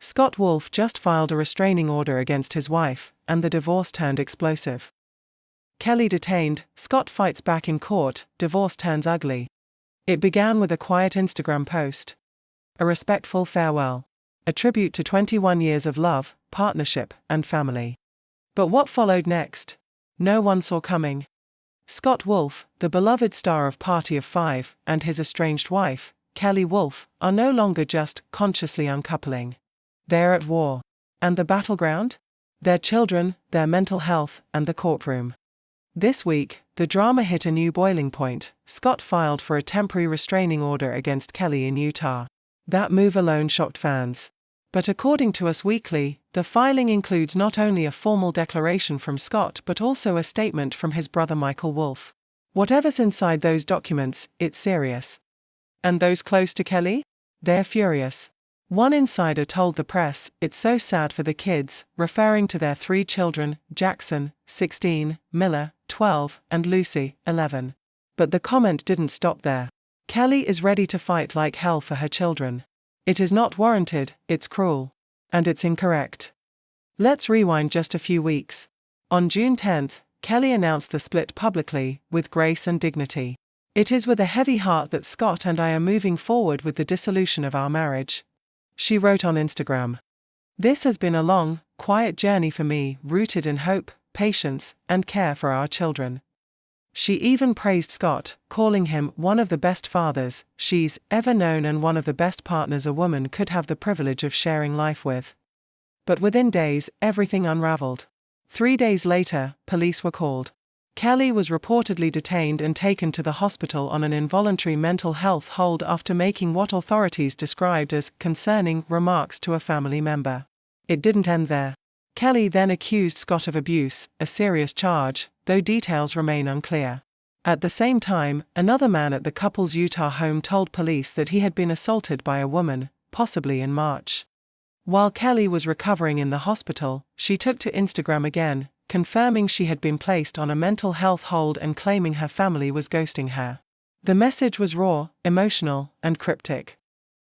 Scott Wolf just filed a restraining order against his wife, and the divorce turned explosive. Kelley detained, Scott fights back in court, divorce turns ugly. It began with a quiet Instagram post. A respectful farewell. A tribute to 21 years of love, partnership, and family. But what followed next? No one saw coming. Scott Wolf, the beloved star of Party of Five, and his estranged wife, Kelley Wolf, are no longer just consciously uncoupling. They're at war. And the battleground? Their children, their mental health, and the courtroom. This week, the drama hit a new boiling point. Scott filed for a temporary restraining order against Kelley in Utah. That move alone shocked fans. But according to Us Weekly, the filing includes not only a formal declaration from Scott but also a statement from his brother Michael Wolf. Whatever's inside those documents, it's serious. And those close to Kelley? They're furious. One insider told the press, "It's so sad for the kids," referring to their 3 children, Jackson, 16, Miller, 12, and Lucy, 11. But the comment didn't stop there. Kelley is ready to fight like hell for her children. It is not warranted, it's cruel. And it's incorrect. Let's rewind just a few weeks. On June 10, Kelley announced the split publicly, with grace and dignity. "It is with a heavy heart that Scott and I are moving forward with the dissolution of our marriage," she wrote on Instagram. "This has been a long, quiet journey for me, rooted in hope, patience, and care for our children." She even praised Scott, calling him one of the best fathers she's ever known and one of the best partners a woman could have the privilege of sharing life with. But within days, everything unraveled. 3 days later, police were called. Kelley was reportedly detained and taken to the hospital on an involuntary mental health hold after making what authorities described as concerning remarks to a family member. It didn't end there. Kelley then accused Scott of abuse, a serious charge, though details remain unclear. At the same time, another man at the couple's Utah home told police that he had been assaulted by a woman, possibly in March. While Kelley was recovering in the hospital, she took to Instagram again, confirming she had been placed on a mental health hold and claiming her family was ghosting her. The message was raw, emotional, and cryptic.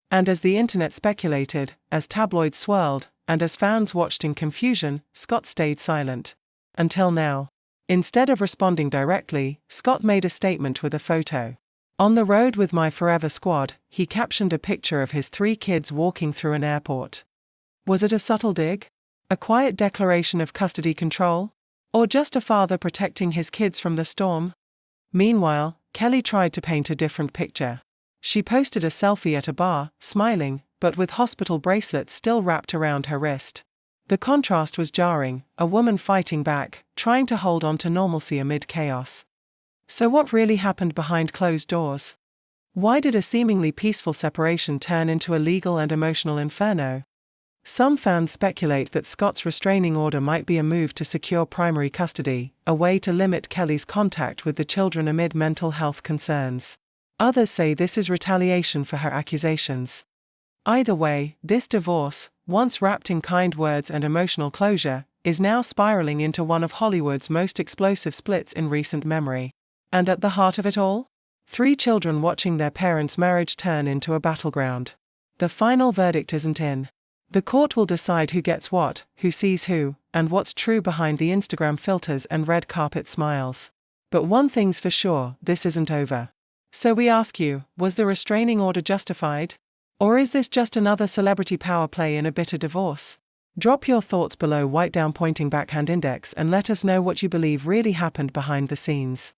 And as the internet speculated, as tabloids swirled, and as fans watched in confusion, Scott stayed silent. Until now. Instead of responding directly, Scott made a statement with a photo. "On the road with my forever squad," he captioned a picture of his 3 kids walking through an airport. Was it a subtle dig? A quiet declaration of custody control? Or just a father protecting his kids from the storm? Meanwhile, Kelley tried to paint a different picture. She posted a selfie at a bar, smiling, but with hospital bracelets still wrapped around her wrist. The contrast was jarring, a woman fighting back, trying to hold on to normalcy amid chaos. So what really happened behind closed doors? Why did a seemingly peaceful separation turn into a legal and emotional inferno? Some fans speculate that Scott's restraining order might be a move to secure primary custody, a way to limit Kelley's contact with the children amid mental health concerns. Others say this is retaliation for her accusations. Either way, this divorce, once wrapped in kind words and emotional closure, is now spiraling into one of Hollywood's most explosive splits in recent memory. And at the heart of it all? 3 children watching their parents' marriage turn into a battleground. The final verdict isn't in. The court will decide who gets what, who sees who, and what's true behind the Instagram filters and red carpet smiles. But one thing's for sure, this isn't over. So we ask you, was the restraining order justified? Or is this just another celebrity power play in a bitter divorce? Drop your thoughts below. Write down pointing backhand index and let us know what you believe really happened behind the scenes.